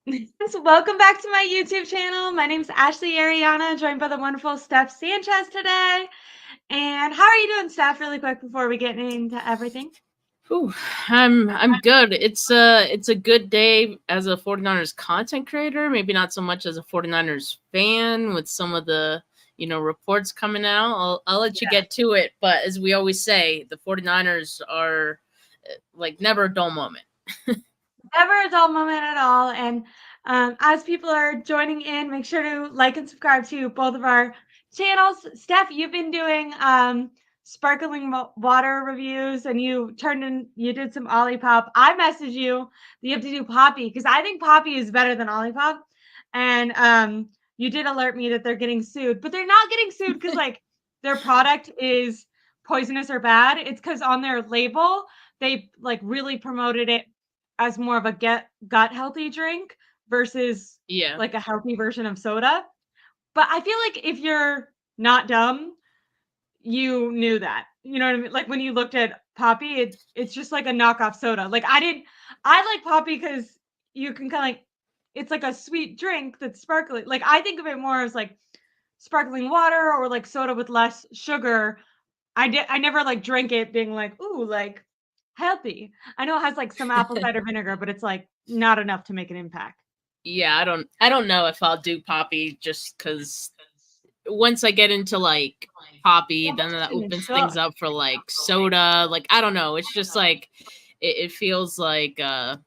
So welcome back to my YouTube channel. My name's Ashley Ariana, joined by the wonderful Steph Sanchez today. And how are you doing, Steph? Really quick before we get into everything. Ooh, I'm good. It's a good day as a 49ers content creator, maybe not so much as a 49ers fan with some of the, reports coming out. I'll let you get to it, but as we always say, the 49ers are like never a dull moment. Never a dull moment at all. And as people are joining in, make sure to like and subscribe to both of our channels. Steph, you've been doing sparkling water reviews, and you did some Olipop. I messaged you that you have to do Poppy because I think Poppy is better than Olipop. And you did alert me that they're getting sued, but they're not getting sued because like their product is poisonous or bad. It's because on their label they like really promoted it as more of a gut healthy drink versus Yeah. like a healthy version of soda. But I feel like if you're not dumb, you knew that. You know what I mean? Like when you looked at Poppy, it's just like a knockoff soda. Like I like Poppy because you can kind of like it's like a sweet drink that's sparkling. Like I think of it more as like sparkling water or like soda with less sugar. I never like drank it being like, ooh, like healthy. I know it has like some apple cider vinegar, but it's like not enough to make an impact. Yeah, I don't know if I'll do Poppy just because once I get into like Poppy, then that And opens things shook. up for like soda. Like I don't know. It's just like it feels like a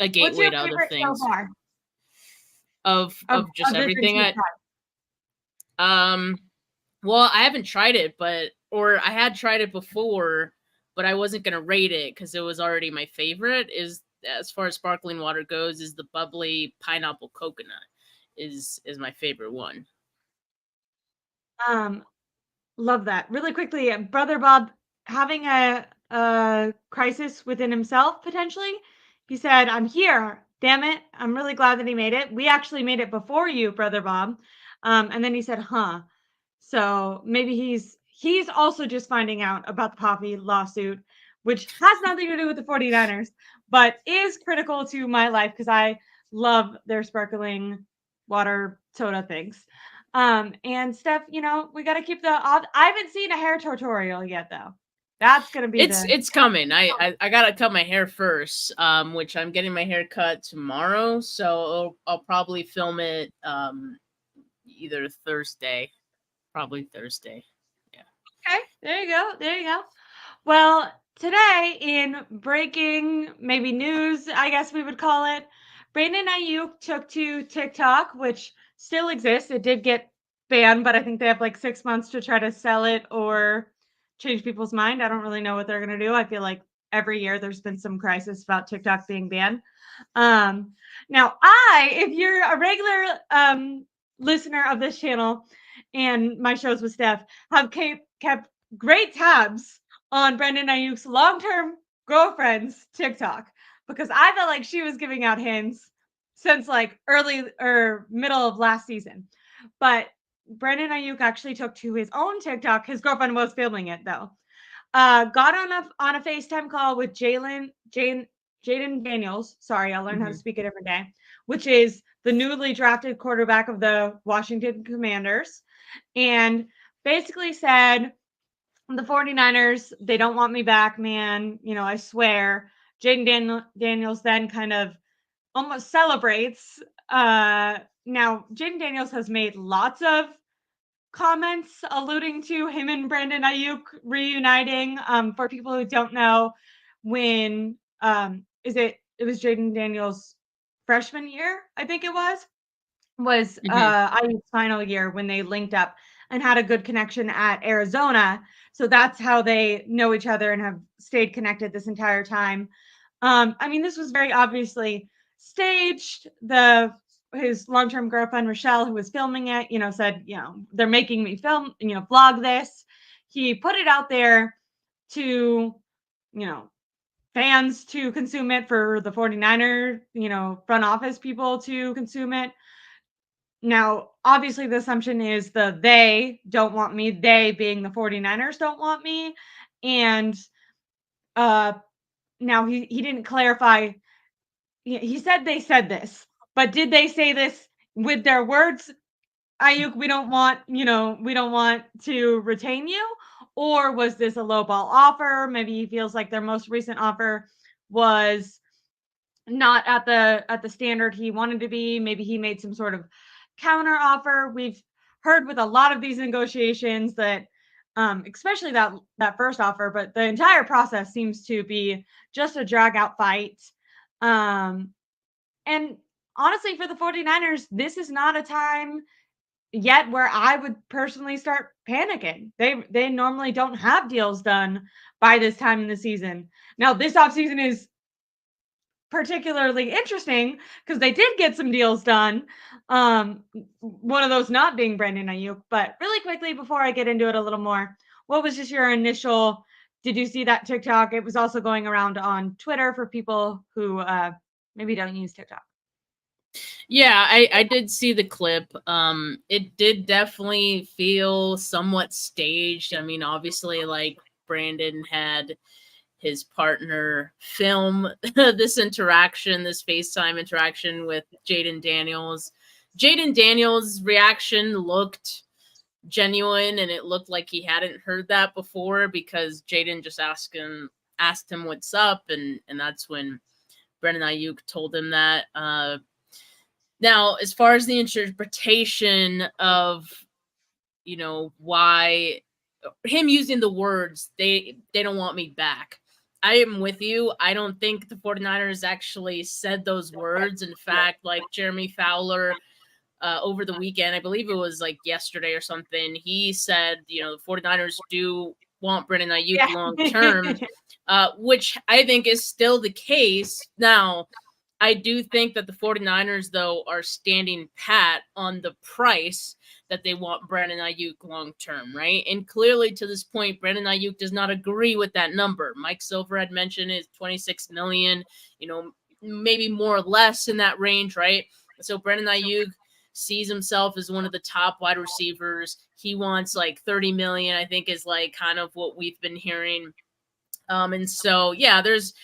What's gateway your to other favorite so things far of just of the drinks everything. you've I um well, I haven't tried it, or I had tried it before, but I wasn't gonna rate it because it was already my favorite. Is as far as sparkling water goes, is the bubbly pineapple coconut is my favorite one. tried? Love that. Really quickly, Brother Bob having a crisis within himself potentially. He said, "I'm here. Damn it. I'm really glad that he made it. We actually made it before you, Brother Bob." And then he said, "Huh." So maybe he's also just finding out about the Poppy lawsuit, which has nothing to do with the 49ers, but is critical to my life because I love their sparkling water soda things. And Steph, we got to keep I haven't seen a hair tutorial yet, though. That's gonna be the It's coming. I gotta cut my hair first, which I'm getting my hair cut tomorrow, so I'll probably film it either Thursday, probably Thursday. Yeah. okay. There you go. There you go. Well, today in breaking maybe news, I guess we would call it, Brandon Aiyuk took to TikTok, which still exists. It did get banned, but I think they have like 6 months to try to sell it or change people's mind. I don't really know what they're gonna do. I feel like every year there's been some crisis about TikTok being banned. Um, Now, if you're a regular listener of this channel and my shows with Steph, have kept great tabs on Brandon Ayuk's long-term girlfriend's TikTok because I felt like she was giving out hints since like early or middle of last season. But Brandon Ayuk actually took to his own TikTok. His girlfriend was filming it though. Got on a FaceTime call with Jaden Daniels. Sorry, I'll learn how to Hmm. speak a different day, which is the newly drafted quarterback of the Washington Commanders, and basically said the 49ers, they don't want me back, man. I swear. Daniels then kind of almost celebrates. Now, Jaden Daniels has made lots of comments alluding to him and Brandon Ayuk reuniting. For people who don't know, when it was Jaden Daniels' freshman year, I think it was Hmm. Ayuk's final year when they linked up and had a good connection at Arizona. So that's how they know each other and have stayed connected this entire time. I mean, this was very obviously staged. The His long-term girlfriend Rochelle, who was filming it, said, they're making me film, vlog this. He put it out there to, you know, fans to consume it, for the 49er, front office people to consume it. Now, obviously, the assumption is they don't want me, they being the 49ers don't want me. And uh now he didn't clarify. He said they said this, But did they say this with their words? Ayuk, we don't want, we don't want to retain you? Or was this a lowball offer? Maybe he feels like their most recent offer was not at the standard he wanted to be. Maybe he made some sort of counter offer. We've heard with a lot of these negotiations that especially that first offer, but the entire process seems to be just a drag out fight. And honestly, for the 49ers, this is not a time yet where I would personally start panicking. They normally don't have deals done by this time in the season. Now, this offseason is particularly interesting because they did get some deals done. One of those not being Brandon Aiyuk. But really quickly, before I get into it a little more, what was just your initial? Did you see that TikTok? It was also going around on Twitter for people who maybe don't use TikTok. Yeah, I did see the clip. It did definitely feel somewhat staged. I mean, obviously, like Brandon had his partner film this interaction, this FaceTime interaction with Jaden Daniels. Jaden Daniels' reaction looked genuine, and it looked like he hadn't heard that before because Jaden just asked him what's up, and that's when Brandon Aiyuk told him that. Now, as far as the interpretation of, why him using the words, they don't want me back. I am with you. I don't think the 49ers actually said those words. In fact, like Jeremy Fowler over the weekend, I believe it was like yesterday or something, he said, the 49ers do want Brandon Aiyuk long term, which I think is still the case. Now, I do think that the 49ers, though, are standing pat on the price that they want Brandon Aiyuk long term, right? And clearly to this point, Brandon Aiyuk does not agree with that number. Mike Silver had mentioned it's $26 million, maybe more or less in that range, right? So Brandon Aiyuk sees himself as one of the top wide receivers. He wants like 30 million, I think, is like kind of what we've been hearing. And so, yeah, there's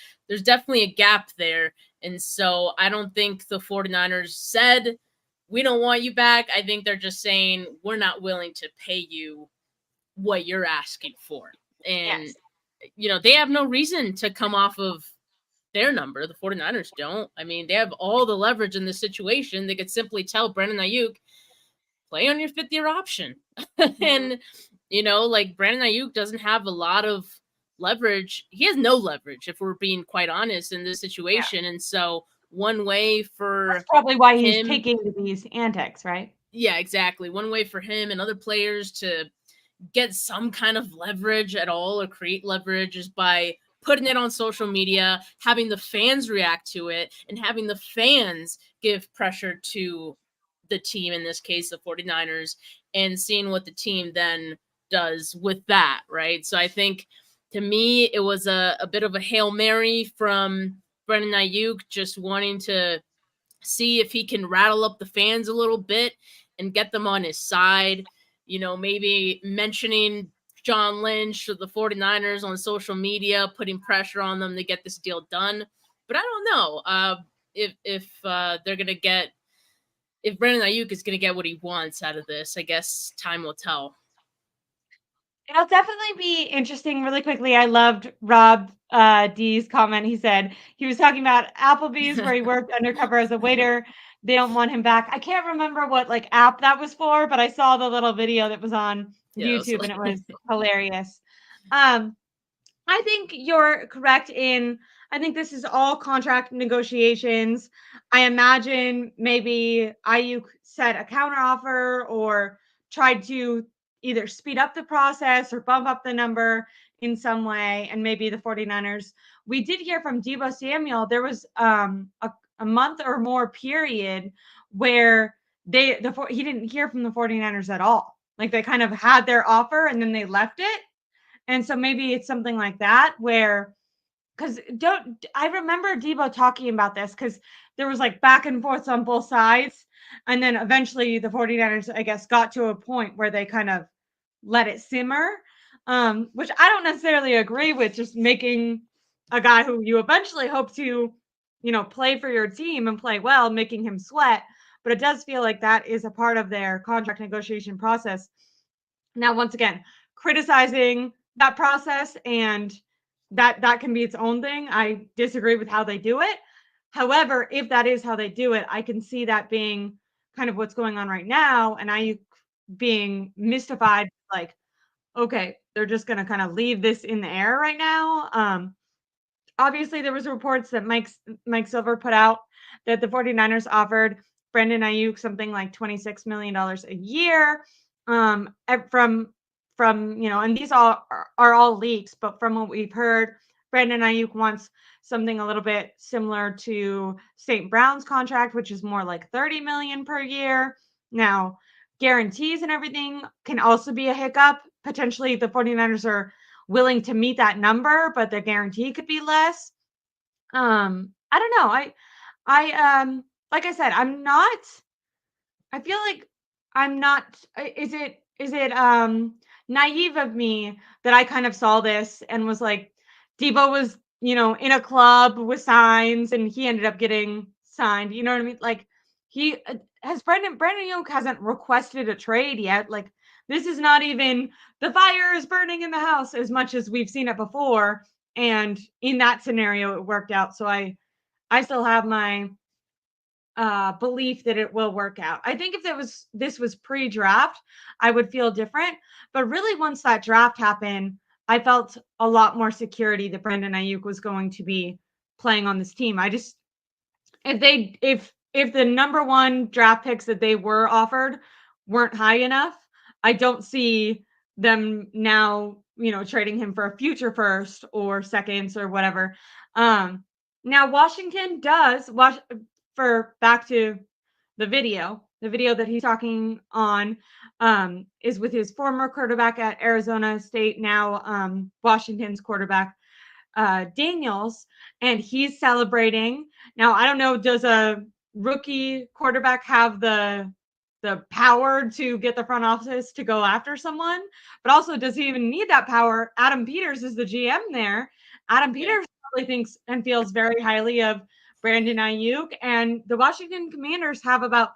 definitely a gap there. And so I don't think the 49ers said, we don't want you back. I think they're just saying, we're not willing to pay you what you're asking for. And, Yes. They have no reason to come off of their number. The 49ers don't. I mean, they have all the leverage in this situation. They could simply tell Brandon Aiyuk, play on your fifth-year option. And, like Brandon Aiyuk doesn't have a lot of leverage. He has no leverage, if we're being quite honest, in this situation. And so one way for That's probably why he's him, taking these antics, right? yeah, exactly. One way for him and other players to get some kind of leverage at all or create leverage is by putting it on social media, having the fans react to it, and having the fans give pressure to the team, in this case, the 49ers, and seeing what the team then does with that, right? So I think, to me, it was a bit of a Hail Mary from Brandon Aiyuk, just wanting to see if he can rattle up the fans a little bit and get them on his side. Maybe mentioning John Lynch or the 49ers on social media, putting pressure on them to get this deal done. But I don't know if they're going to get, if Brandon Aiyuk is going to get what he wants out of this. I guess time will tell. It'll definitely be interesting. Really quickly, I loved Rob D's comment. He said he was talking about Applebee's where he worked undercover as a waiter. They don't want him back. I can't remember what like app that was for, but I saw the little video that was on YouTube and it was hilarious. I think you're correct in, I think this is all contract negotiations. I imagine maybe Ayuk set a counteroffer or tried to either speed up the process or bump up the number in some way. And maybe the 49ers, we did hear from Deebo Samuel. There was a month or more period where he didn't hear from the 49ers at all. Like they kind of had their offer and then they left it. And so maybe it's something like that where, because I remember Deebo talking about this because there was like back and forth on both sides. And then eventually the 49ers, I guess, got to a point where they kind of let it simmer, which I don't necessarily agree with, just making a guy who you eventually hope to play for your team and play well, making him sweat. But it does feel like that is a part of their contract negotiation process. Now, once again, criticizing that process and that can be its own thing. I disagree with how they do it. However, if that is how they do it, I can see that being kind of what's going on right now, and I being mystified, like, okay, they're just going to kind of leave this in the air right now. Obviously, there was reports that Mike Silver put out that the 49ers offered Brandon Aiyuk something like $26 million a year. From and these all are all leaks, but from what we've heard, Brandon Aiyuk wants something a little bit similar to St. Brown's contract, which is more like $30 million per year. Now, guarantees and everything can also be a hiccup. Potentially, the 49ers are willing to meet that number, but the guarantee could be less. I don't know. Like I said, I feel like I'm not is it naive of me that I kind of saw this and was like, Debo was, in a club with signs and he ended up getting signed. You know what I mean? Like he has Brandon Yoke hasn't requested a trade yet. Like this is not even the fire is burning in the house as much as we've seen it before. And in that scenario, it worked out. So I still have my belief that it will work out. I think if this was pre-draft, I would feel different. But really, once that draft happened, I felt a lot more security that Brandon Aiyuk was going to be playing on this team. I just if the number one draft picks that they were offered weren't high enough, I don't see them now, trading him for a future first or seconds or whatever. Now Washington does for back to the video that he's talking on is with his former quarterback at Arizona State, now Washington's quarterback, Daniels, and he's celebrating. Now, I don't know, does a rookie quarterback have the power to get the front office to go after someone? But also, does he even need that power? Adam Peters is the GM there. Adam Peters probably thinks and feels very highly of Brandon Aiyuk, and the Washington Commanders have about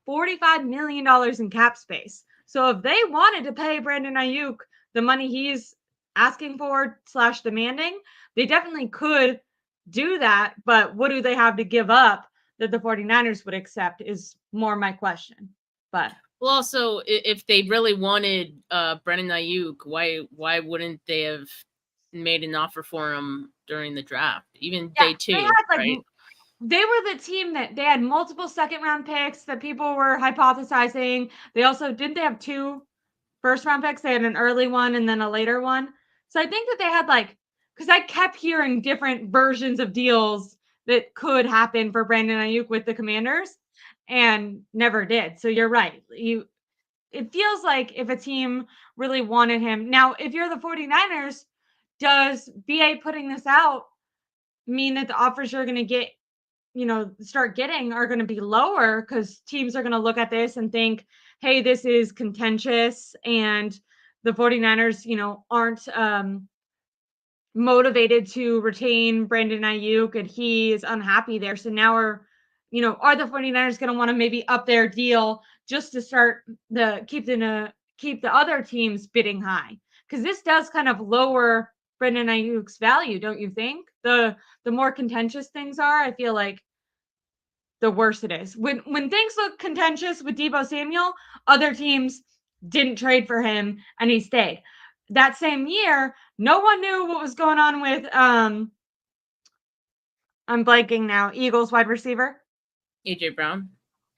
$45 million in cap space. So if they wanted to pay Brandon Aiyuk the money he's asking for / demanding, they definitely could do that. But what do they have to give up that the 49ers would accept is more my question. But well, also, if they really wanted Brandon Aiyuk, why wouldn't they have made an offer for him during the draft, even day two, they had, right? They were the team that they had multiple second round picks that people were hypothesizing. They also didn't they have 2 first round picks? They had an early one and then a later one. So I think that they had because I kept hearing different versions of deals that could happen for Brandon Aiyuk with the Commanders and never did. So you're right. It feels like if a team really wanted him. Now, if you're the 49ers, does BA putting this out mean that the offers you're going to get, start getting are going to be lower because teams are going to look at this and think, hey, this is contentious and the 49ers, aren't motivated to retain Brandon Aiyuk and he is unhappy there. So now are the 49ers going to want to maybe up their deal just to start keep the other teams bidding high? Because this does kind of lower Brandon Aiyuk's value, don't you think? The more contentious things are, I feel like the worse it is. When things look contentious with Deebo Samuel, other teams didn't trade for him and he stayed. That same year, no one knew what was going on with I'm blanking now, Eagles wide receiver. AJ Brown.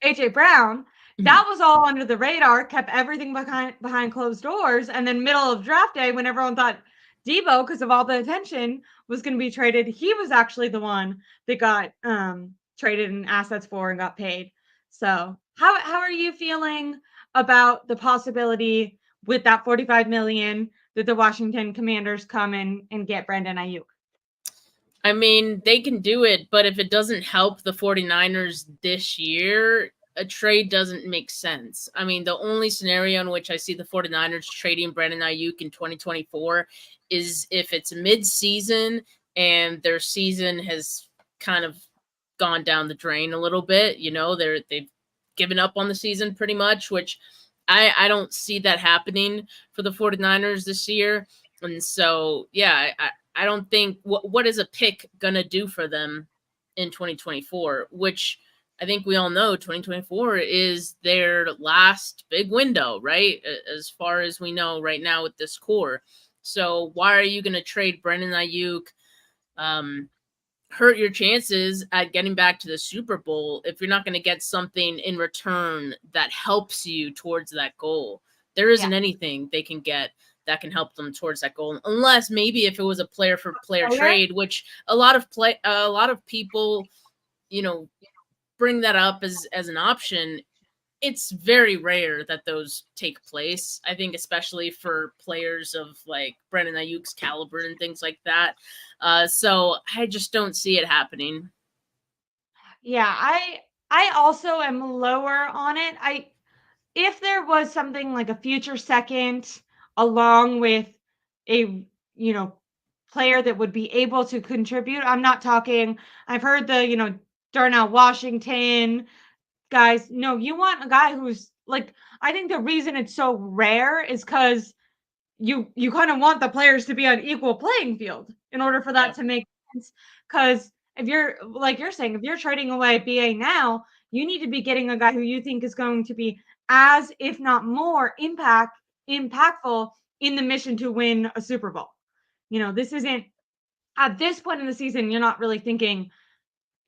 AJ Brown. That was all under the radar, kept everything behind closed doors. And then middle of draft day, when everyone thought Deebo, because of all the attention, was going to be traded, he was actually the one that got traded in assets for and got paid. So how are you feeling about the possibility with that 45 million that the Washington Commanders come in and get Brandon Aiyuk? I mean, they can do it, but if it doesn't help the 49ers this year, a trade doesn't make sense. I mean, the only scenario in which I see the 49ers trading Brandon Aiyuk in 2024 is if it's mid-season and their season has kind of gone down the drain a little bit. You know, they've given up on the season pretty much, which I don't see that happening for the 49ers this year. And so, yeah, I don't think what is a pick going to do for them in 2024, which I think we all know 2024 is their last big window, right? As far as we know right now with this core. So why are you going to trade Brandon Aiyuk, hurt your chances at getting back to the Super Bowl if you're not going to get something in return that helps you towards that goal? There isn't anything they can get that can help them towards that goal, unless maybe if it was a player for player trade, which a lot of people, you know, bring that up as an option. It's very rare that those take place. I think especially for players of like Brandon Ayuk's caliber and things like that. So I just don't see it happening. Yeah, I also am lower on it. If there was something like a future second along with a, you know, player that would be able to contribute. I'm not talking, I've heard the, Darnell Washington guys. No, you want a guy who's like, I think the reason it's so rare is because you kind of want the players to be on equal playing field in order for that to make sense. Because if you're like you're saying, if you're trading away BA now, you need to be getting a guy who you think is going to be as, if not more, impactful in the mission to win a Super Bowl. This isn't at this point in the season, you're not really thinking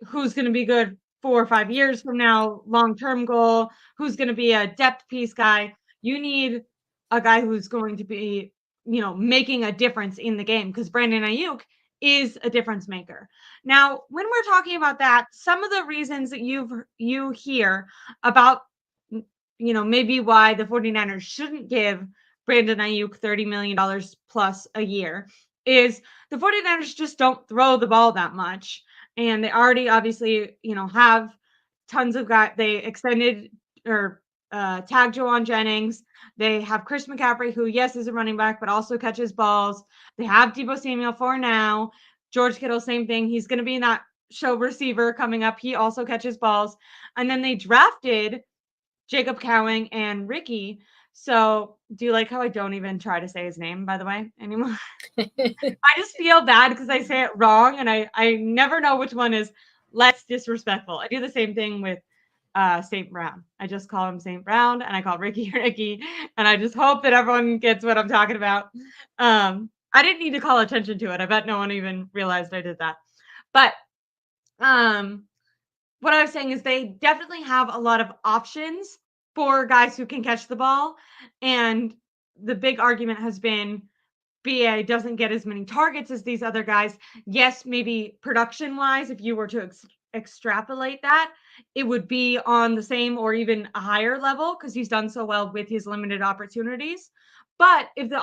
who's going to be good 4 or 5 years from now, long-term goal, who's going to be a depth piece guy. You need a guy who's going to be, making a difference in the game, because Brandon Aiyuk is a difference maker. Now, when we're talking about that, some of the reasons that you hear about, maybe why the 49ers shouldn't give Brandon Aiyuk $30 million plus a year is the 49ers just don't throw the ball that much. And they already obviously, have tons of guys. They extended or tagged Jawan Jennings. They have Chris McCaffrey, who, yes, is a running back, but also catches balls. They have Deebo Samuel for now. George Kittle, same thing. He's going to be in that show receiver coming up. He also catches balls. And then they drafted Jacob Cowing and Ricky. So do you like how I don't even try to say his name, by the way, anymore? I just feel bad because I say it wrong, and I never know which one is less disrespectful. I do the same thing with St. Brown. I just call him St. Brown, and I call Ricky Ricky, and I just hope that everyone gets what I'm talking about. I didn't need to call attention to it. I bet no one even realized I did that. But what I was saying is they definitely have a lot of options for guys who can catch the ball, and the big argument has been BA doesn't get as many targets as these other guys. Yes, maybe production wise, if you were to extrapolate that, it would be on the same or even a higher level because he's done so well with his limited opportunities. But if the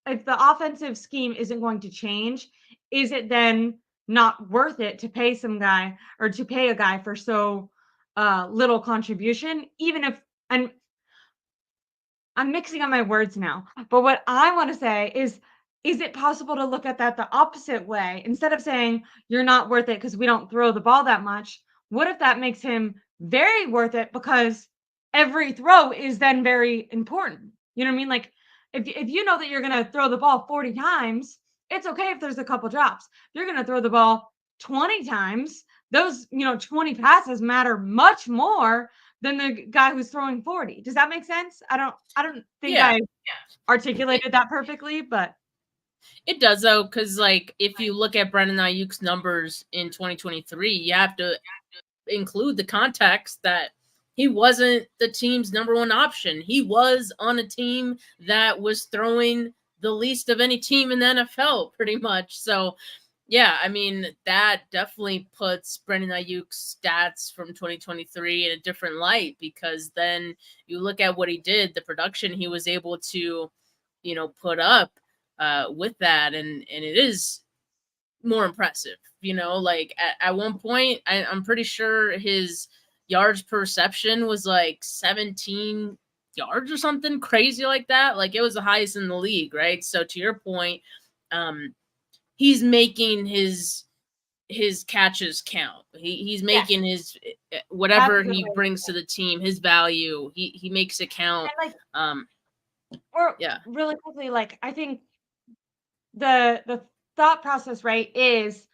offensive scheme isn't going to change, is it then not worth it to pay some guy or to pay a guy for so little contribution, even if, and I'm mixing up my words now, but what I want to say is it possible to look at that the opposite way? Instead of saying you're not worth it because we don't throw the ball that much, what if that makes him very worth it because every throw is then very important? You know what I mean? Like if you know that you're going to throw the ball 40 times, it's okay if there's a couple drops. If you're going to throw the ball 20 times, those, 20 passes matter much more than the guy who's throwing 40. Does that make sense? I don't think I articulated that perfectly, but it does though, because like if you look at Brandon Ayuk's numbers in 2023, you have to include the context that he wasn't the team's number one option. He was on a team that was throwing the least of any team in the NFL, pretty much. So yeah, I mean, that definitely puts Brandon Ayuk's stats from 2023 in a different light, because then you look at what he did, the production he was able to, put up with that, and it is more impressive. Like at one point, I'm pretty sure his yards per reception was like 17 yards or something crazy like that. Like it was the highest in the league, right? So to your point, he's making his his catches count. He's Yes. making his whatever he brings to the team, his value. He makes it count. And really quickly, I think the thought process, right, is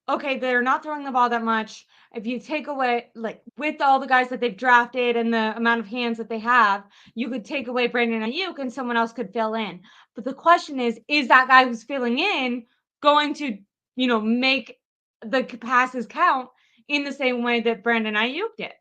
okay, they're not throwing the ball that much. If you take away, with all the guys that they've drafted and the amount of hands that they have, you could take away Brandon Aiyuk and someone else could fill in. But the question is that guy who's filling in going to, make the passes count in the same way that Brandon Aiyuk did?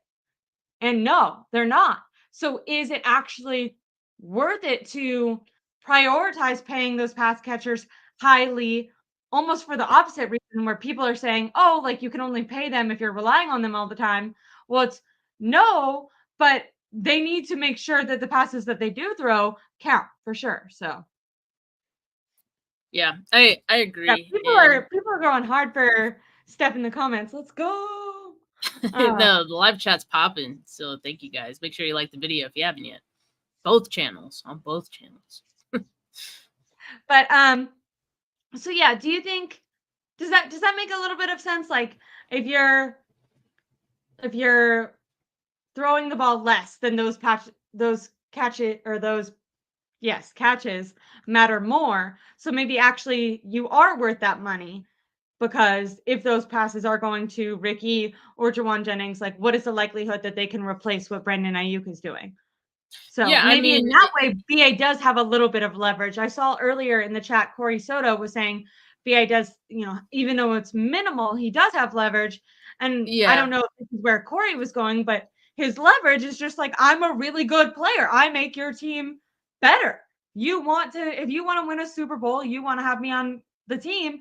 And no, they're not. So is it actually worth it to prioritize paying those pass catchers highly, almost for the opposite reason where people are saying, oh, you can only pay them if you're relying on them all the time? Well, it's no, but they need to make sure that the passes that they do throw count for sure. So yeah, I agree. yeah, people are going hard for Steph in the comments. Let's go. The live chat's popping. So thank you guys. Make sure you like the video if you haven't yet. On both channels. But so yeah, do you think does that make a little bit of sense? If you're throwing the ball less, then those catches matter more. So maybe actually you are worth that money, because if those passes are going to Ricky or Jawan Jennings, what is the likelihood that they can replace what Brandon Aiyuk is doing? So yeah, maybe in that way, BA does have a little bit of leverage. I saw earlier in the chat, Corey Soto was saying BA does, even though it's minimal, he does have leverage. And I don't know if this is where Corey was going, but his leverage is just I'm a really good player. I make your team better. If you want to win a Super Bowl, you want to have me on the team,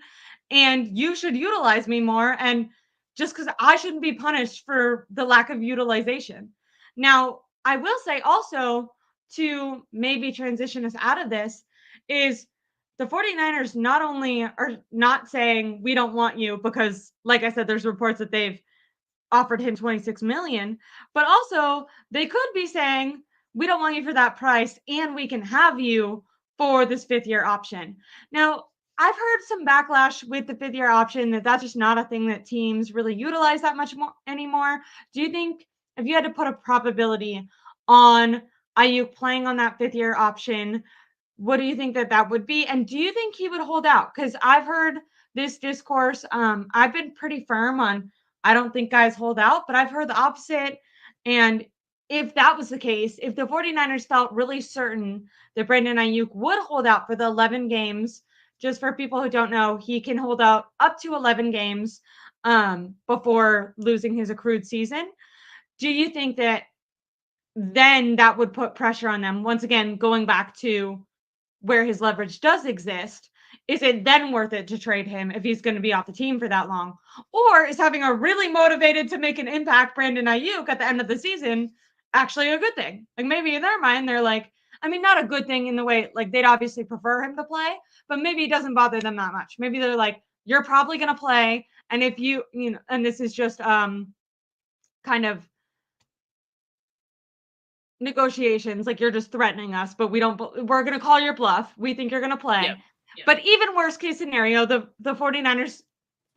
and you should utilize me more. And just because I shouldn't be punished for the lack of utilization. Now, I will say also, to maybe transition us out of this, is the 49ers not only are not saying we don't want you because, like I said, there's reports that they've offered him $26 million, but also they could be saying we don't want you for that price and we can have you for this 5th-year option. Now, I've heard some backlash with the 5th-year option that's just not a thing that teams really utilize that much more anymore. Do you think if you had to put a probability on Aiyuk playing on that 5th-year option, what do you think that would be? And do you think he would hold out? Because I've heard this discourse. I've been pretty firm on I don't think guys hold out, but I've heard the opposite. And if that was the case, if the 49ers felt really certain that Brandon Aiyuk would hold out for the 11 games, just for people who don't know, he can hold out up to 11 games before losing his accrued season. Do you think that then that would put pressure on them? Once again, going back to where his leverage does exist, is it then worth it to trade him if he's going to be off the team for that long? Or is having a really motivated to make an impact Brandon Aiyuk at the end of the season actually a good thing? Maybe in their mind, they're not a good thing in the way, they'd obviously prefer him to play, but maybe it doesn't bother them that much. Maybe they're you're probably going to play. And if and this is just kind of negotiations, you're just threatening us, but we're going to call your bluff. We think you're going to play. Yeah. But even worst case scenario, the 49ers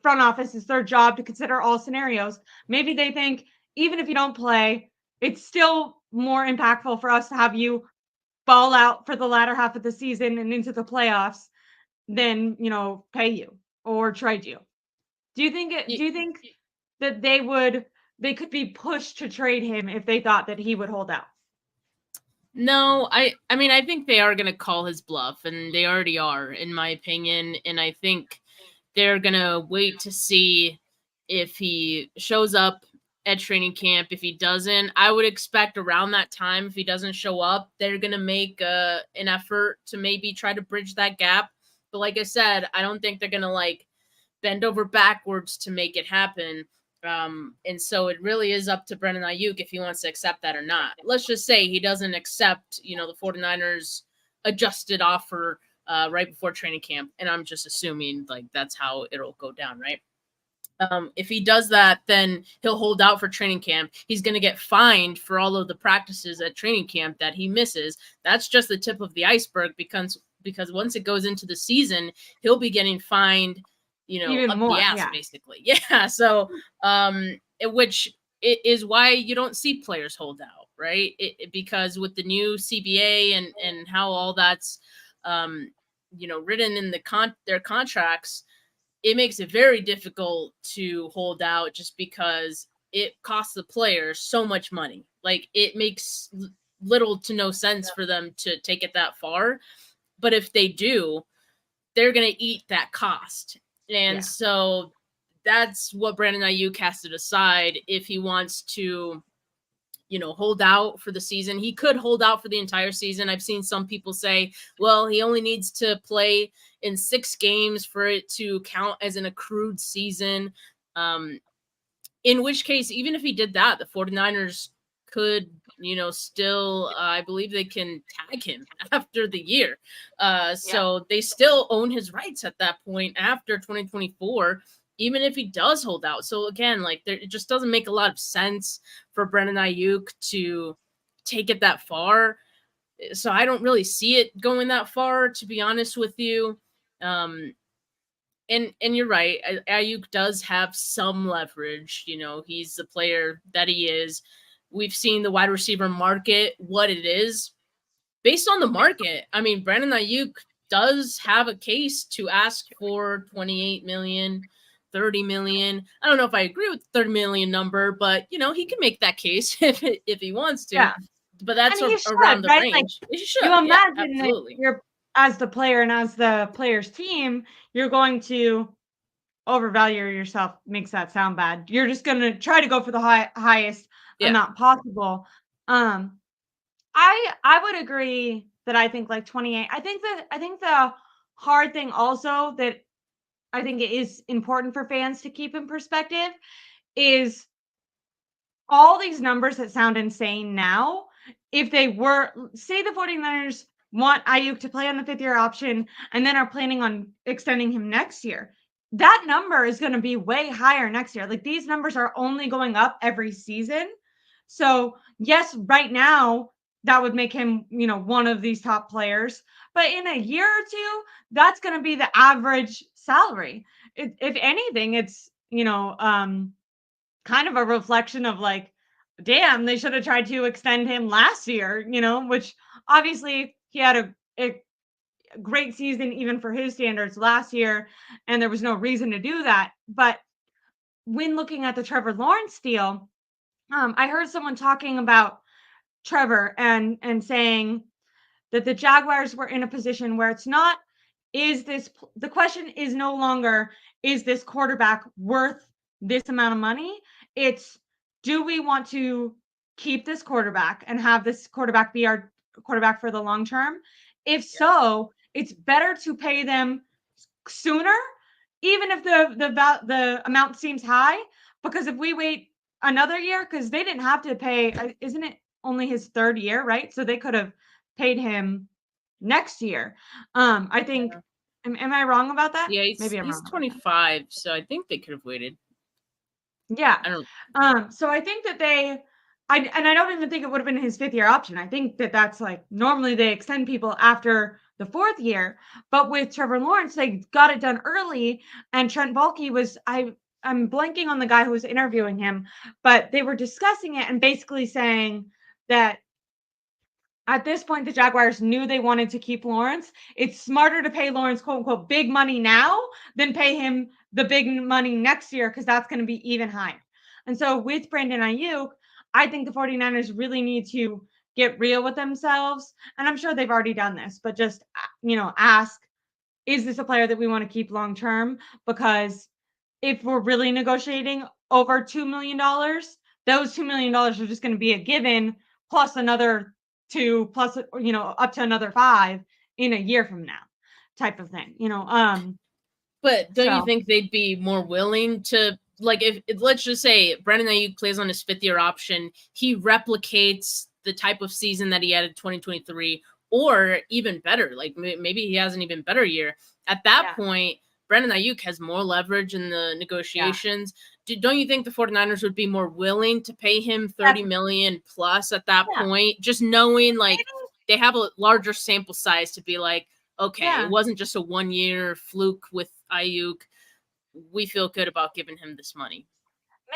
front office, is their job to consider all scenarios. Maybe they think even if you don't play, it's still more impactful for us to have you ball out for the latter half of the season and into the playoffs than, pay you or trade you. Do you think that they could be pushed to trade him if they thought that he would hold out? No, I think they are going to call his bluff, and they already are, in my opinion. And I think they're going to wait to see if he shows up at training camp. If he doesn't, I would expect around that time, if he doesn't show up, they're going to make an effort to maybe try to bridge that gap. But like I said, I don't think they're going to bend over backwards to make it happen. And so it really is up to Brandon Aiyuk if he wants to accept that or not. Let's just say he doesn't accept, the 49ers adjusted offer right before training camp. And I'm just assuming that's how it'll go down, right? If he does that, then he'll hold out for training camp. He's going to get fined for all of the practices at training camp that he misses. That's just the tip of the iceberg because once it goes into the season, he'll be getting fined Even up the more, ass, yeah. basically. Yeah. So, which is why you don't see players hold out, right? Because with the new CBA and how all that's, written in their contracts, it makes it very difficult to hold out just because it costs the players so much money. Like, it makes little to no sense for them to take it that far. But if they do, they're going to eat that cost. And so that's what Brandon Aiyuk has to decide if he wants to, hold out for the season. He could hold out for the entire season. I've seen some people say, well, he only needs to play in 6 games for it to count as an accrued season. In which case, even if he did that, the 49ers could, still, I believe they can tag him after the year. So they still own his rights at that point after 2024, even if he does hold out. So again, like, it just doesn't make a lot of sense for Brandon Aiyuk to take it that far. So I don't really see it going that far, to be honest with you. And you're right. Ayuk does have some leverage. He's the player that he is. We've seen the wide receiver market, what it is. Based on the market, I mean, Brandon Ayuk does have a case to ask for 28 million, 30 million. I don't know if I agree with the 30 million number, but he can make that case if he wants to. Yeah. But that's And he should, around the right? Like, range. He should. you Yeah, imagine that absolutely. you're, as the player and as the player's team, you're going to overvalue yourself. Makes that sound bad. You're just going to try to go for the highest amount possible. I would agree that I think like 28. I think the hard thing also that I think it is important for fans to keep in perspective is all these numbers that sound insane now. If they were, say the 49ers want Ayuk to play on the 5th-year option and then are planning on extending him next year, that number is going to be way higher next year. Like, these numbers are only going up every season. So yes, right now that would make him, one of these top players. But in a year or two, that's going to be the average salary. If anything, it's, kind of a reflection of like, damn, they should have tried to extend him last year, which obviously he had a great season even for his standards last year, and there was no reason to do that. But when looking at the Trevor Lawrence deal, I heard someone talking about Trevor and saying that the Jaguars were in a position where it's not, the question is no longer, is this quarterback worth this amount of money? It's, do we want to keep this quarterback and have this quarterback be our quarterback for the long term? If so, it's better to pay them sooner, even if the amount seems high, because if we wait another year, because they didn't have to pay, isn't it only his 3rd year, right? So they could have paid him next year. I think, am I wrong about that? Yeah, Maybe I'm he's wrong about 25, so I think they could have waited. that. Yeah. I don't. So I think that I don't even think it would have been his 5th-year option. I think that that's like, normally they extend people after the 4th year, but with Trevor Lawrence, they got it done early. And Trent Baalke was, I'm blanking on the guy who was interviewing him, but they were discussing it and basically saying that at this point, the Jaguars knew they wanted to keep Lawrence. It's smarter to pay Lawrence, quote unquote, big money now than pay him the big money next year, because that's going to be even higher. And so with Brandon Aiyuk, I think the 49ers really need to get real with themselves. And I'm sure they've already done this, but just, ask, is this a player that we want to keep long term? Because if we're really negotiating over $2 million, those $2 million are just going to be a given, plus another 2, plus, up to another 5 in a year from now, type of thing, But don't you so think they'd be more willing to, like, if let's just say Brandon Aiyuk plays on his 5th-year option, he replicates the type of season that he had in 2023, or even better, like maybe he has an even better year. At that point, Brandon Aiyuk has more leverage in the negotiations. Don't you think the 49ers would be more willing to pay him 30 million plus at that point, just knowing like they have a larger sample size to be like, okay, it wasn't just a 1-year fluke with Aiyuk. we feel good about giving him this money.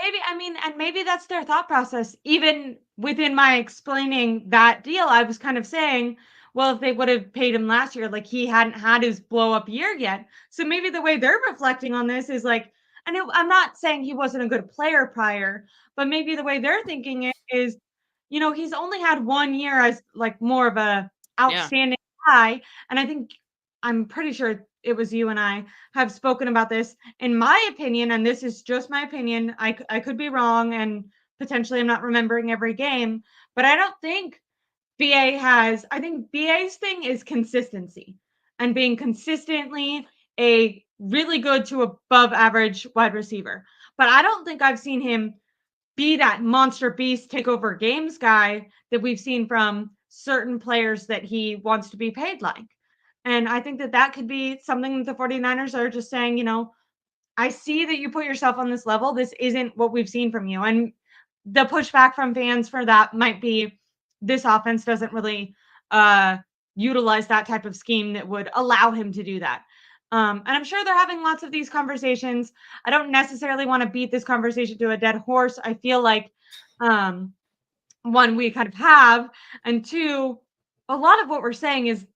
Maybe, I mean, and maybe that's their thought process. Even within my explaining that deal, I was kind of saying, well, if they would have paid him last year, like he hadn't had his blow up year yet. So maybe the way they're reflecting on this is like, I'm not saying he wasn't a good player prior, but maybe the way they're thinking it is, he's only had 1 year as like more of a Yeah. outstanding guy. And I'm pretty sure it was you and I have spoken about this. In my opinion, and this is just my opinion, I could be wrong, and potentially I'm not remembering every game, but I don't think I think BA's thing is consistency and being consistently a really good to above average wide receiver. But I don't think I've seen him be that monster beast take over games guy that we've seen from certain players that he wants to be paid like. And I think that that could be something that the 49ers are just saying, I see that you put yourself on this level. This isn't what we've seen from you. And the pushback from fans for that might be this offense doesn't really utilize that type of scheme that would allow him to do that. And I'm sure they're having lots of these conversations. I don't necessarily want to beat this conversation to a dead horse. I feel like, one, we kind of have, and two, a lot of what we're saying is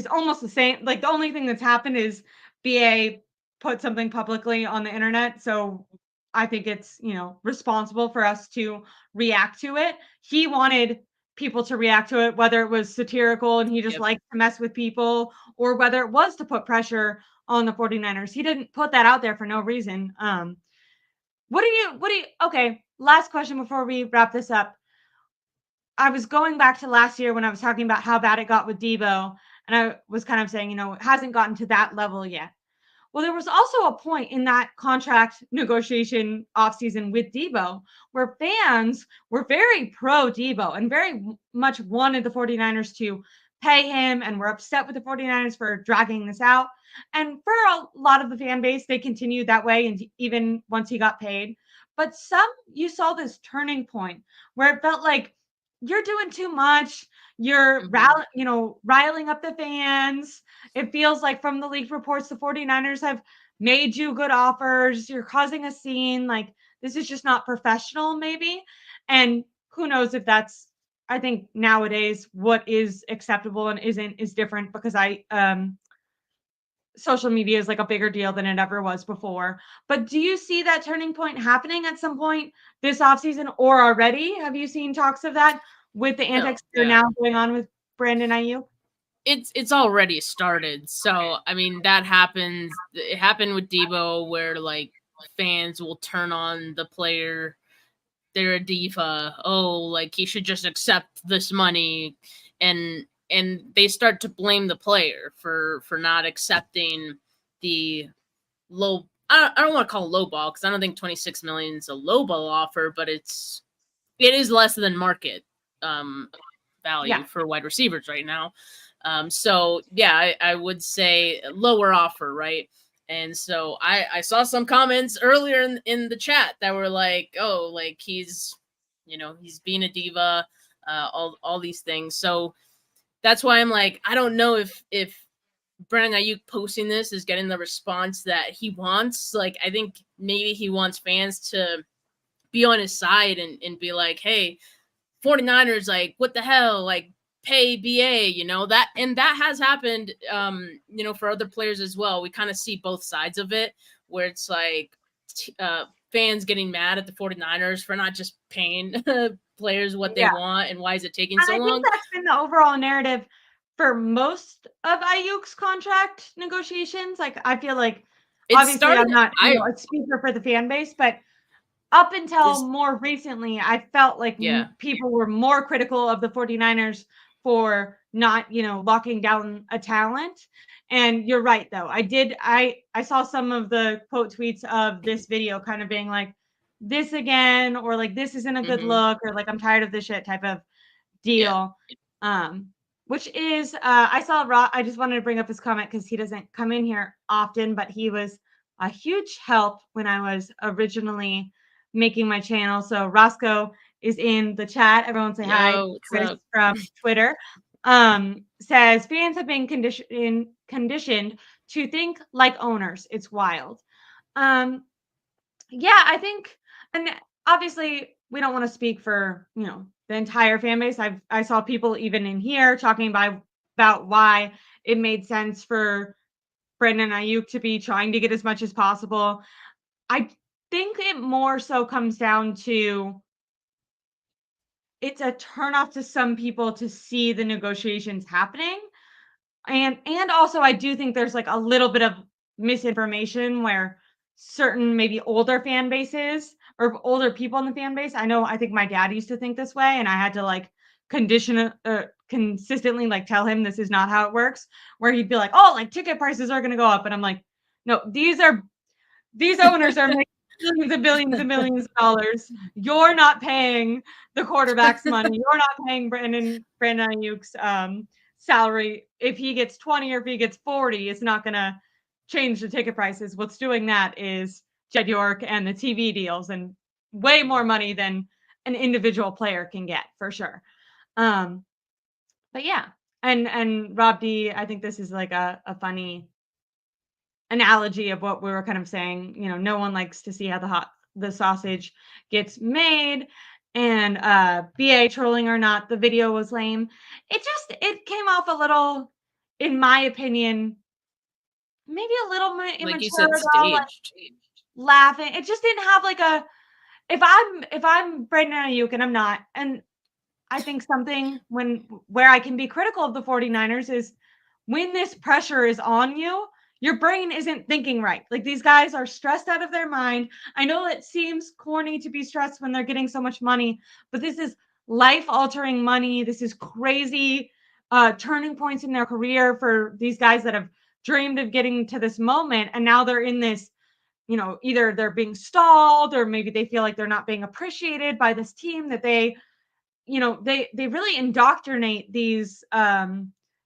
almost the same. Like the only thing that's happened is BA put something publicly on the internet. So I think it's, responsible for us to react to it. He wanted people to react to it, whether it was satirical and he just Yep. liked to mess with people, or whether it was to put pressure on the 49ers. He didn't put that out there for no reason. Okay, last question before we wrap this up. I was going back to last year when I was talking about how bad it got with Debo, and I was kind of saying, it hasn't gotten to that level yet. Well, there was also a point in that contract negotiation offseason with Debo where fans were very pro Debo and very much wanted the 49ers to pay him and were upset with the 49ers for dragging this out. And for a lot of the fan base, they continued that way, and even once he got paid. But you saw this turning point where it felt like you're doing too much. You're riling up the fans. It feels like from the league reports, the 49ers have made you good offers. You're causing a scene. Like, this is just not professional, maybe. And who knows if I think nowadays what is acceptable and isn't is different, because social media is like a bigger deal than it ever was before. But do you see that turning point happening at some point this offseason, or already? Have you seen talks of that with the antics that are now going on with Brandon Aiyuk? It's already started. So I mean, that happens. It happened with Debo, where like fans will turn on the player. They're a diva. Oh, like he should just accept this money, and they start to blame the player for not accepting the low. I don't want to call it low ball, because I don't think 26 million is a low ball offer, but it is less than market value for wide receivers right now. So yeah, I would say lower offer, right? And so I saw some comments earlier in the chat that were like, oh, like he's being a diva, all these things. So that's why I'm like, I don't know if Brandon Aiyuk posting this is getting the response that he wants. Like, I think maybe he wants fans to be on his side and be like, hey, 49ers, like, what the hell? Like, pay BA, that, and that has happened, for other players as well. We kind of see both sides of it, where it's like fans getting mad at the 49ers for not just paying players what they want, and why is it taking so long? I think that's been the overall narrative for most of Ayuk's contract negotiations. Like, I feel like, obviously, I'm not a speaker for the fan base, but up until more recently, I felt like people were more critical of the 49ers for not, locking down a talent. And you're right, though. I saw some of the quote tweets of this video kind of being like, this again, or like, this isn't a good look, or like, I'm tired of this shit type of deal. Which is, I just wanted to bring up his comment because he doesn't come in here often, but he was a huge help when I was originally making my channel. So Roscoe is in the chat. Everyone say hi. Chris from Twitter says fans have been conditioned to think like owners. It's wild. Yeah, I think, and obviously we don't want to speak for, the entire fan base. I saw people even in here talking about why it made sense for Brandon Aiyuk to be trying to get as much as possible. I think it more so comes down to it's a turnoff to some people to see the negotiations happening. And also I do think there's like a little bit of misinformation where certain maybe older fan bases or older people in the fan base. I think my dad used to think this way, and I had to like consistently like tell him this is not how it works, where he'd be like, "Oh, like ticket prices are going to go up." And I'm like, "No, these owners are making billions and billions and millions of dollars. You're not paying the quarterback's money. You're not paying Brandon Ayuk's salary. If he gets 20 or if he gets 40, it's not going to change the ticket prices. What's doing that is Jed York and the TV deals, and way more money than an individual player can get for sure." Um, but yeah, and Rob D, I think this is like a funny analogy of what we were kind of saying. No one likes to see how the sausage gets made. And BA trolling or not, the video was lame. It came off a little, in my opinion, maybe a little Like you immature said, though, like staged. laughing. It just didn't have like a, if I'm Brandon Ayuk, and I'm not, and I think something where I can be critical of the 49ers is when this pressure is on you, your brain isn't thinking right. Like these guys are stressed out of their mind. I know it seems corny to be stressed when they're getting so much money, but this is life altering money. This is crazy turning points in their career for these guys that have dreamed of getting to this moment. And now they're in this, either they're being stalled or maybe they feel like they're not being appreciated by this team that they really indoctrinate these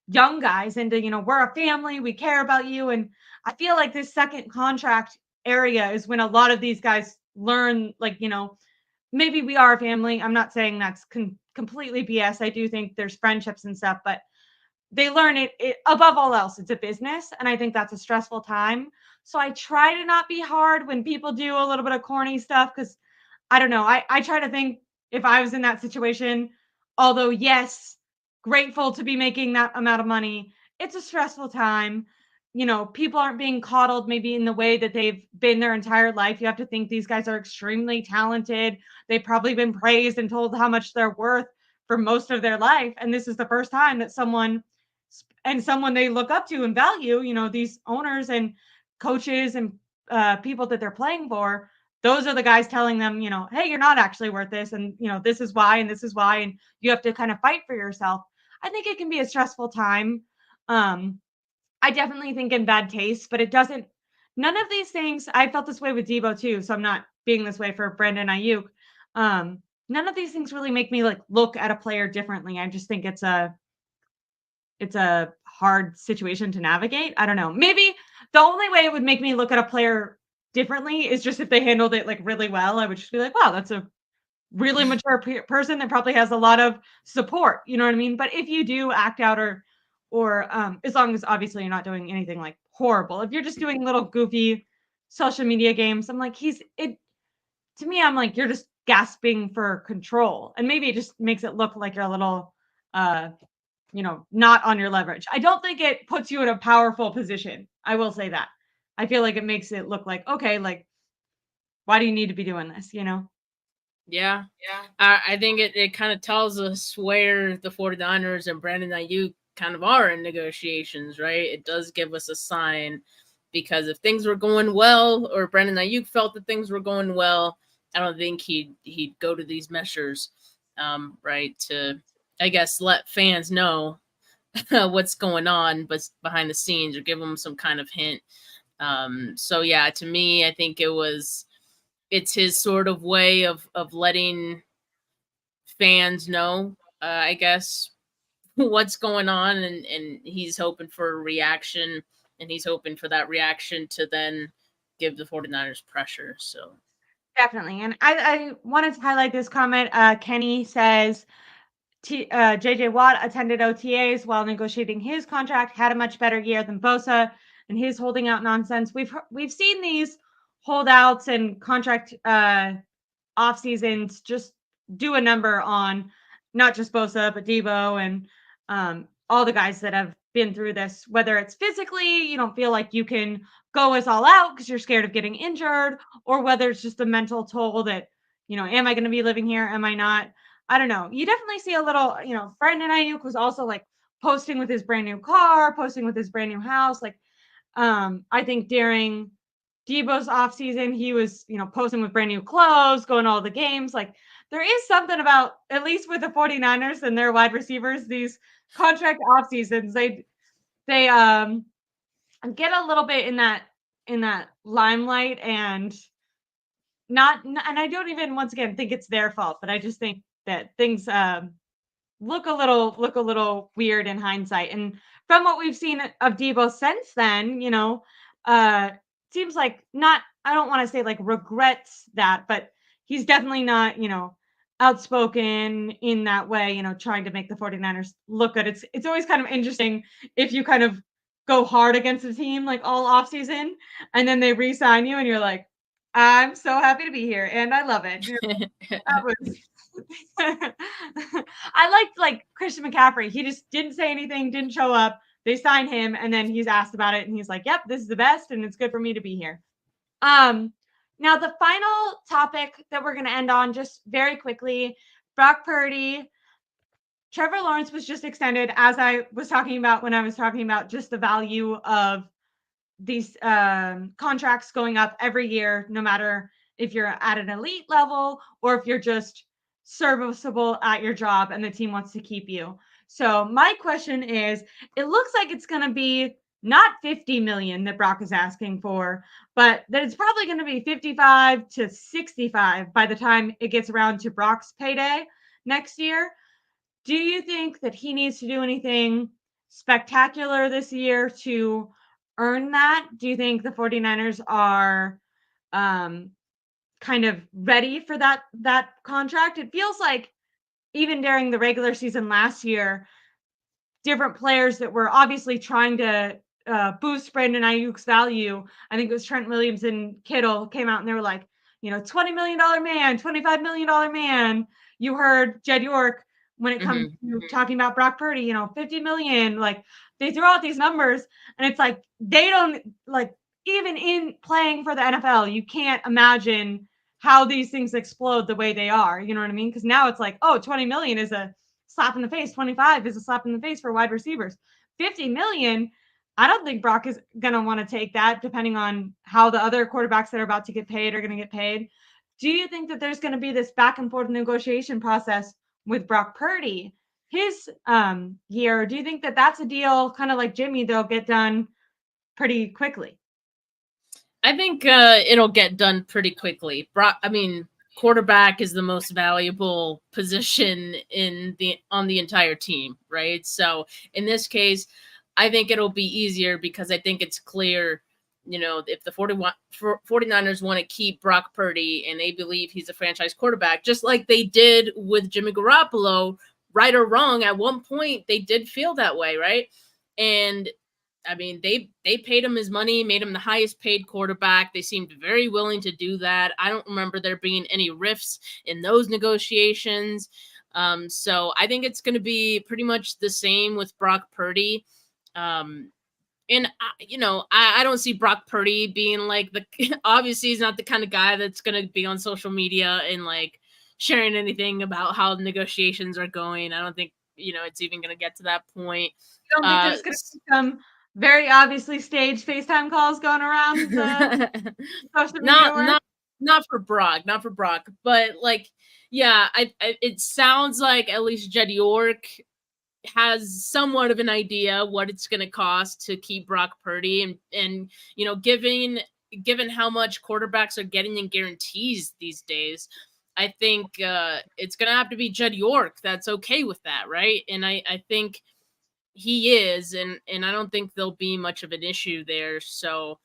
young guys into, we're a family, we care about you. And I feel like this second contract area is when a lot of these guys learn, like, maybe we are a family. I'm not saying that's completely BS. I do think there's friendships and stuff, but they learn it above all else, it's a business. And I think that's a stressful time. So I try to not be hard when people do a little bit of corny stuff, because I don't know. I try to think, if I was in that situation, although yes, grateful to be making that amount of money, it's a stressful time. People aren't being coddled maybe in the way that they've been their entire life. You have to think these guys are extremely talented. They've probably been praised and told how much they're worth for most of their life. And this is the first time that someone they look up to and value, these owners and coaches and people that they're playing for, those are the guys telling them, hey, you're not actually worth this. And, this is why, and this is why. And you have to kind of fight for yourself. I think it can be a stressful time. I definitely think in bad taste, but none of these things, I felt this way with Debo too. So I'm not being this way for Brandon Ayuk. None of these things really make me like look at a player differently. I just think it's a hard situation to navigate. I don't know. Maybe the only way it would make me look at a player differently is just if they handled it like really well. I would just be like, wow, that's a really mature person that probably has a lot of support. You know what I mean? But if you do act out or as long as obviously you're not doing anything like horrible, if you're just doing little goofy social media games, I'm like, to me, I'm like, you're just gasping for control. And maybe it just makes it look like you're a little not on your leverage. I don't think it puts you in a powerful position. I will say that. I feel like it makes it look like, okay, like, why do you need to be doing this? Yeah. I think it kind of tells us where the 49ers and Brandon Aiyuk kind of are in negotiations, right? It does give us a sign, because if things were going well, or Brandon Aiyuk felt that things were going well, I don't think he'd go to these measures, right? To, I guess, let fans know what's going on, but behind the scenes, or give them some kind of hint. So yeah, to me, I think it's his sort of way of letting fans know, I guess, what's going on, and he's hoping for a reaction, and he's hoping for that reaction to then give the 49ers pressure. So Definitely. And I wanted to highlight this comment. Kenny says, JJ Watt attended OTAs while negotiating his contract, had a much better year than Bosa, and his holding out nonsense. We've seen these holdouts and contract off seasons just do a number on not just Bosa but Debo and all the guys that have been through this. Whether it's physically, you don't feel like you can go as all out because you're scared of getting injured, or whether it's just a mental toll that am I going to be living here? Am I not? I don't know. You definitely see a little. Brandon Aiyuk was also like posting with his brand new car, posting with his brand new house, like I think during Debo's off season, he was, posting with brand new clothes, going to all the games. Like there is something about, at least with the 49ers and their wide receivers, these contract off seasons, they get a little bit in that limelight and and I don't even once again think it's their fault, but I just think that things look a little weird in hindsight. And from what we've seen of Debo since then, uh seems like not I don't want to say like regrets that, but he's definitely not, outspoken in that way, trying to make the 49ers look good. It's always kind of interesting if you kind of go hard against the team like all off season and then they re-sign you and you're like, I'm so happy to be here and I love it. That was I liked like Christian McCaffrey. He just didn't say anything, didn't show up. They signed him, and then he's asked about it, and he's like, "Yep, this is the best, and it's good for me to be here." Now the final topic that we're going to end on, just very quickly, Brock Purdy. Trevor Lawrence was just extended, as I was talking about when I was talking about just the value of these contracts going up every year, no matter if you're at an elite level or if you're just serviceable at your job and the team wants to keep you. So my question is, it looks like it's going to be not 50 million that Brock is asking for, but that it's probably going to be 55 to 65 by the time it gets around to Brock's payday next year. Do you think that he needs to do anything spectacular this year to earn that? Do you think the 49ers are kind of ready for that contract? It feels like even during the regular season last year, different players that were obviously trying to boost Brandon Ayuk's value. I think it was Trent Williams and Kittle came out and they were like, $20 million man, $25 million man. You heard Jed York when it comes to talking about Brock Purdy, 50 million. Like they throw out these numbers and it's like they don't like even in playing for the NFL, you can't imagine how these things explode the way they are. You know what I mean? Because now it's like, oh, 20 million is a slap in the face. 25 is a slap in the face for wide receivers. 50 million, I don't think Brock is going to want to take that depending on how the other quarterbacks that are about to get paid are going to get paid. Do you think that there's going to be this back and forth negotiation process with Brock Purdy his year? Do you think that that's a deal kind of like Jimmy, they'll get done pretty quickly? I think it'll get done pretty quickly. Quarterback is the most valuable position on the entire team, right? So in this case, I think it'll be easier because I think it's clear, if the 49ers want to keep Brock Purdy and they believe he's a franchise quarterback, just like they did with Jimmy Garoppolo, right or wrong, at one point they did feel that way, right? And I mean, they paid him his money, made him the highest paid quarterback. They seemed very willing to do that. I don't remember there being any rifts in those negotiations. So I think it's going to be pretty much the same with Brock Purdy. And I don't see Brock Purdy being like obviously he's not the kind of guy that's going to be on social media and like sharing anything about how the negotiations are going. I don't think, it's even going to get to that point. You don't think there's going to be some very obviously staged FaceTime calls going around the social media? Not for Brock, but like, yeah, it sounds like at least Jed York has somewhat of an idea what it's going to cost to keep Brock Purdy, and given how much quarterbacks are getting in guarantees these days, I think it's going to have to be Jed York that's okay with that, right? And I think he is, and I don't think there'll be much of an issue there. So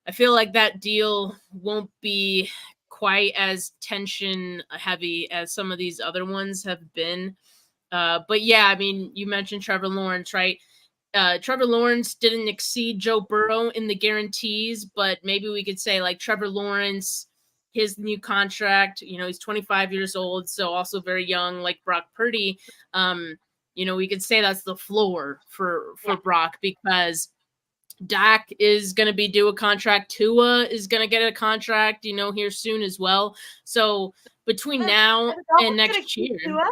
I feel like that deal won't be quite as tension heavy as some of these other ones have been. But yeah, I mean, you mentioned Trevor Lawrence, right? Trevor Lawrence didn't exceed Joe Burrow in the guarantees, but maybe we could say like Trevor Lawrence, his new contract, he's 25 years old, so also very young, like Brock Purdy. We could say that's the floor for Brock, because Dak is going to be due a contract. Tua is going to get a contract, here soon as well. So between now Are the Dolphins and gonna next keep year, Tua?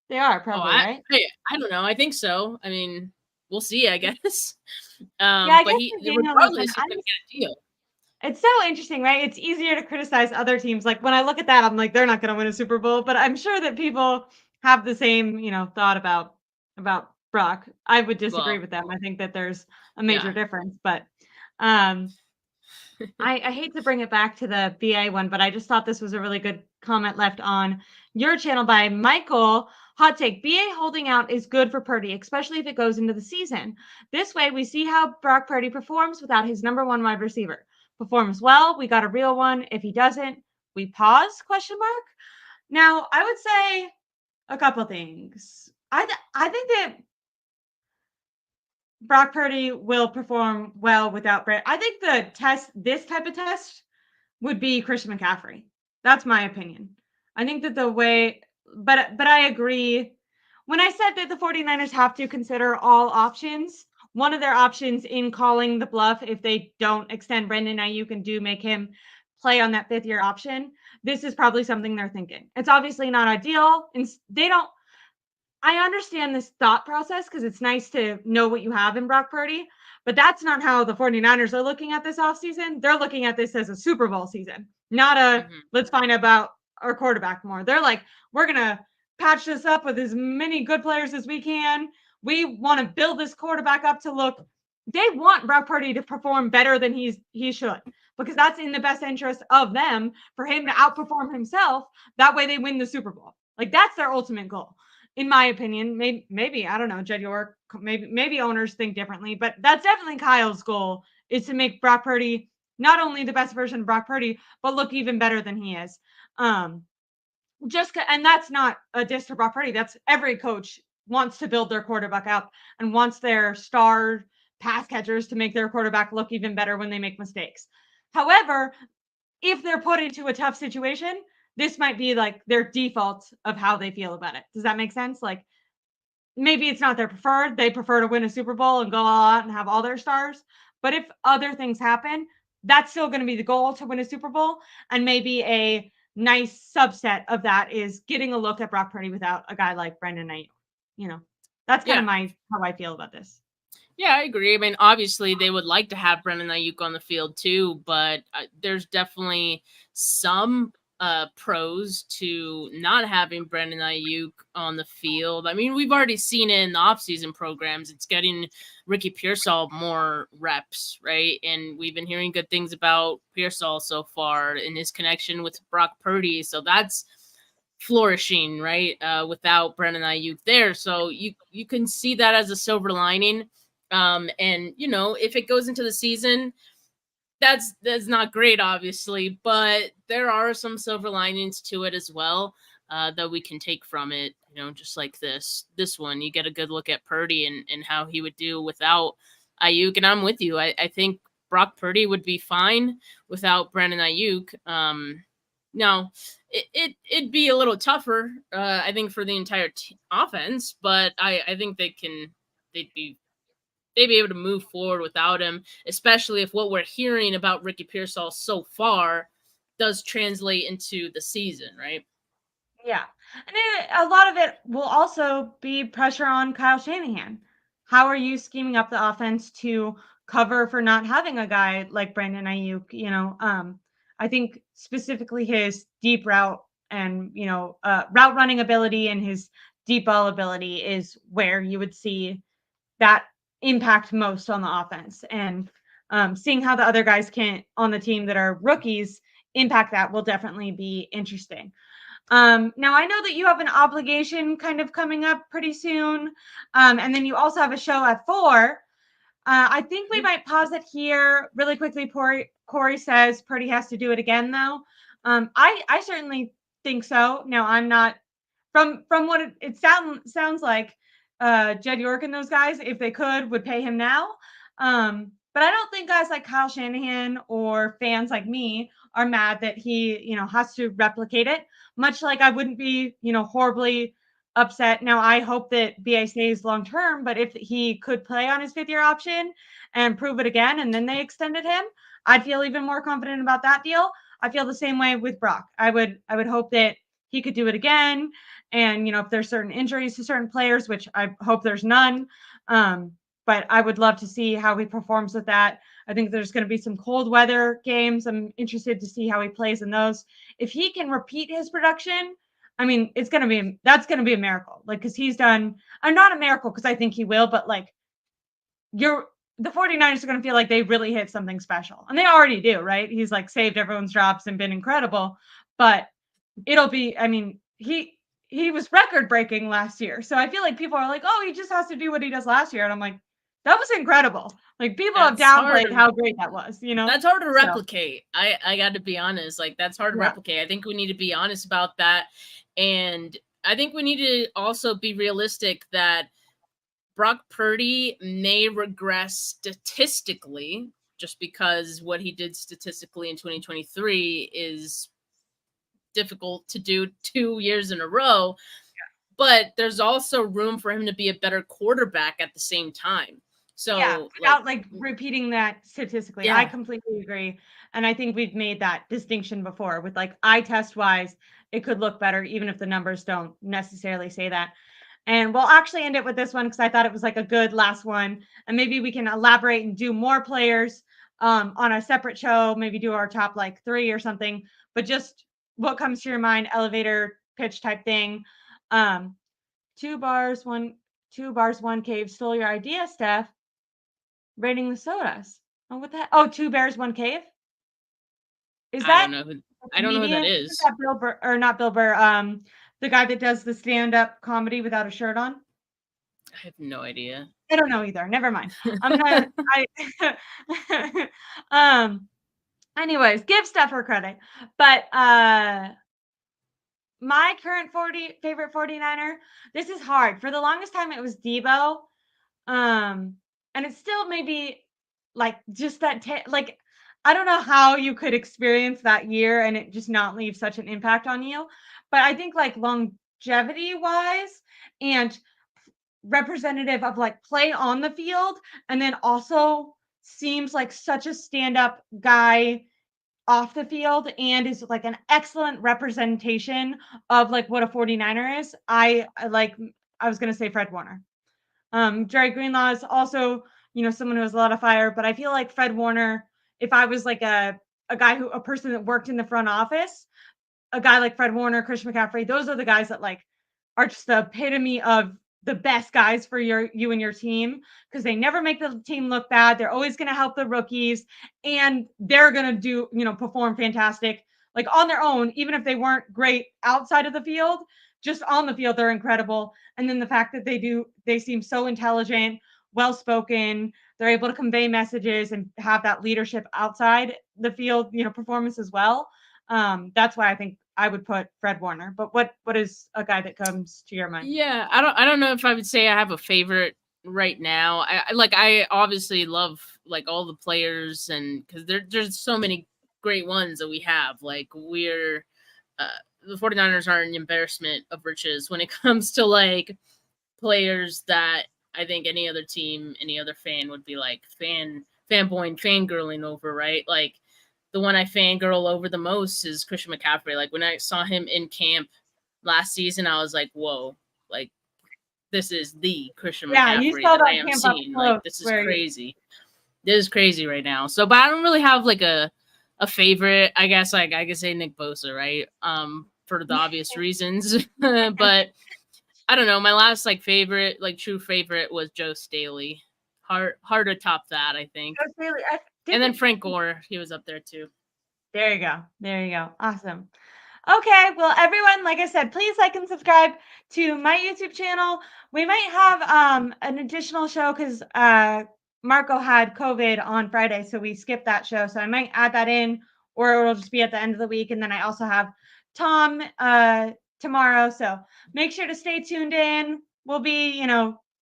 They are oh, probably, right? I don't know. I think so. I mean, we'll see, I guess. Yeah, I But guess with Daniel, listen, regardless, he's going to get a deal. it's so interesting, right? It's easier to criticize other teams. Like when I look at that, I'm like, they're not going to win a Super Bowl. But I'm sure that people have the same, thought about Brock. I would disagree Well, with them. I think that there's a major yeah. difference. But um, I hate to bring it back to the BA one, but I just thought this was a really good comment left on your channel by Michael. Hot take: BA holding out is good for Purdy, especially if it goes into the season. This way, we see how Brock Purdy performs without his number one wide receiver. Performs well, we got a real one. If he doesn't, we pause? Question mark. Now, I would say a couple things. I think that Brock Purdy will perform well without Brett. I think this type of test would be Christian McCaffrey. That's my opinion. I think that the way, but I agree. When I said that the 49ers have to consider all options, one of their options in calling the bluff, if they don't extend Brandon Aiyuk and do make him play on that 5th-year option, this is probably something they're thinking. It's obviously not ideal, and they don't. I understand this thought process because it's nice to know what you have in Brock Purdy, but that's not how the 49ers are looking at this offseason. They're looking at this as a Super Bowl season, not a Mm-hmm. let's find out about our quarterback more. They're like, we're going to patch this up with as many good players as we can. We want to build this quarterback up to look. They want Brock Purdy to perform better than he should, because that's in the best interest of them for him to outperform himself. That way they win the Super Bowl. Like that's their ultimate goal, in my opinion. Maybe I don't know, Jed York, maybe owners think differently, but that's definitely Kyle's goal, is to make Brock Purdy not only the best version of Brock Purdy, but look even better than he is. And that's not a diss to Brock Purdy. That's every coach wants to build their quarterback up and wants their star pass catchers to make their quarterback look even better when they make mistakes. However, if they're put into a tough situation, this might be like their default of how they feel about it. Does that make sense? Like maybe it's not their preferred. They prefer to win a Super Bowl and go all out and have all their stars. But if other things happen, that's still going to be the goal, to win a Super Bowl. And maybe a nice subset of that is getting a look at Brock Purdy without a guy like Brandon Aiyuk. That's kind Yeah. of how I feel about this. Yeah, I agree. I mean, obviously, they would like to have Brandon Aiyuk on the field too, but there's definitely some pros to not having Brandon Aiyuk on the field. I mean, we've already seen it in the offseason programs. It's getting Ricky Pearsall more reps, right? And we've been hearing good things about Pearsall so far in his connection with Brock Purdy. So that's flourishing, right? Without Brandon Aiyuk there. So you can see that as a silver lining. And if it goes into the season, that's not great, obviously, but there are some silver linings to it as well, that we can take from it. Just like this one, you get a good look at Purdy and how he would do without Aiyuk. And I'm with you. I think Brock Purdy would be fine without Brandon Aiyuk. Now, it'd be a little tougher, I think, for the entire offense, but I think they'd be able to move forward without him, especially if what we're hearing about Ricky Pearsall so far does translate into the season, right? Yeah. And a lot of it will also be pressure on Kyle Shanahan. How are you scheming up the offense to cover for not having a guy like Brandon Aiyuk? I think specifically his deep route and, route running ability and his deep ball ability is where you would see that impact most on the offense. And seeing how the other guys on the team that are rookies impact that will definitely be interesting. Now I know that you have an obligation kind of coming up pretty soon. And then you also have a show at 4. I think we might pause it here really quickly. Corey says Purdy has to do it again, though. I certainly think so. Now I'm not, from what it sounds like, Jed York and those guys, if they could, would pay him now. But I don't think guys like Kyle Shanahan or fans like me are mad that he, has to replicate it. Much like I wouldn't be, horribly upset. Now I hope that BA stays long term, but if he could play on his 5th-year option and prove it again, and then they extended him, I'd feel even more confident about that deal. I feel the same way with Brock. I would hope that he could do it again. And if there's certain injuries to certain players, which I hope there's none, but I would love to see how he performs with that. I think there's going to be some cold weather games. I'm interested to see how he plays in those. If he can repeat his production, I mean, that's going to be a miracle. Like, because he's done, not a miracle because I think he will, but like, the 49ers are going to feel like they really hit something special. And they already do, right? He's like saved everyone's drops and been incredible. But it'll be, I mean, he was record breaking last year. So I feel like people are like, oh, he just has to do what he does last year. And I'm like, that was incredible. Like, people have That's hard. downplayed how great that was, That's hard to replicate. I got to be honest. Like, that's hard to Yeah. replicate. I think we need to be honest about that. And I think we need to also be realistic that Brock Purdy may regress statistically just because what he did statistically in 2023 is difficult to do 2 years in a row. But there's also room for him to be a better quarterback at the same time. So without like repeating that statistically, Yeah. I completely agree. And I think we've made that distinction before with like eye test wise, it could look better, even if the numbers don't necessarily say that. And we'll actually end it with this one because I thought it was like a good last one. And maybe we can elaborate and do more players on a separate show, maybe do our top like 3 or something. But just what comes to your mind, elevator pitch type thing. 2 bars, 1 cave, stole your idea, Steph. Rating the sodas. Oh, what the heck? Oh, 2 bears, 1 cave? Is I that don't know who that is. Is that Bill Burr, or not Bill Burr, the guy that does the stand-up comedy without a shirt on? I have no idea. I don't know either. Never mind. I'm gonna anyways, give Steph her credit. But my current favorite 49er, this is hard. For the longest time it was Debo. And it's still maybe like just that like I don't know how you could experience that year and it just not leave such an impact on you. But I think like longevity wise and representative of like play on the field, and then also seems like such a stand-up guy off the field and is like an excellent representation of like what a 49er is. I was going to say Fred Warner. Jerry Greenlaw is also, someone who has a lot of fire, but I feel like Fred Warner, if I was like a person that worked in the front office, a guy like Fred Warner, Christian McCaffrey, those are the guys that like are just the epitome of the best guys for you and your team, because they never make the team look bad. They're always going to help the rookies, and they're going to do, perform fantastic, like on their own, even if they weren't great outside of the field, just on the field, they're incredible. And then the fact that they seem so intelligent, well-spoken, they're able to convey messages and have that leadership outside the field, performance as well. That's why I think I would put Fred Warner. But what is a guy that comes to your mind? Yeah, I don't know if I would say I have a favorite right now. I obviously love like all the players, and because there's so many great ones that we have. Like the 49ers are an embarrassment of riches when it comes to like players that I think any other team, any other fan would be like fanboying, fangirling over, right? Like the one I fangirl over the most is Christian McCaffrey. Like when I saw him in camp last season, I was like, whoa, like this is the Christian McCaffrey you saw that I that am camp up seeing. close Like this is crazy. This is crazy right now. So, but I don't really have like a favorite. I guess like I could say Nick Bosa, right? For the obvious reasons. But I don't know. My last like favorite, like true favorite, was Joe Staley. Hard to top that, I think. Joe Staley, And then Frank Gore, he was up there too. There you go. Awesome. Okay, well, everyone, like I said, please like and subscribe to my YouTube channel. We might have an additional show because Marco had COVID on Friday, so we skipped that show. So I might add that in, or it'll just be at the end of the week. And then I also have Tom tomorrow. So make sure to stay tuned in. We'll be,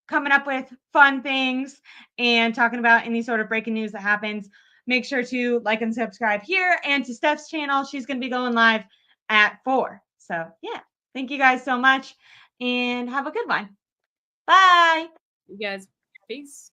coming up with fun things and talking about any sort of breaking news that happens. Make sure to like and subscribe here, and to Steph's channel. She's going to be going live at 4. So, yeah, thank you guys so much, and have a good one. Bye. You guys, peace.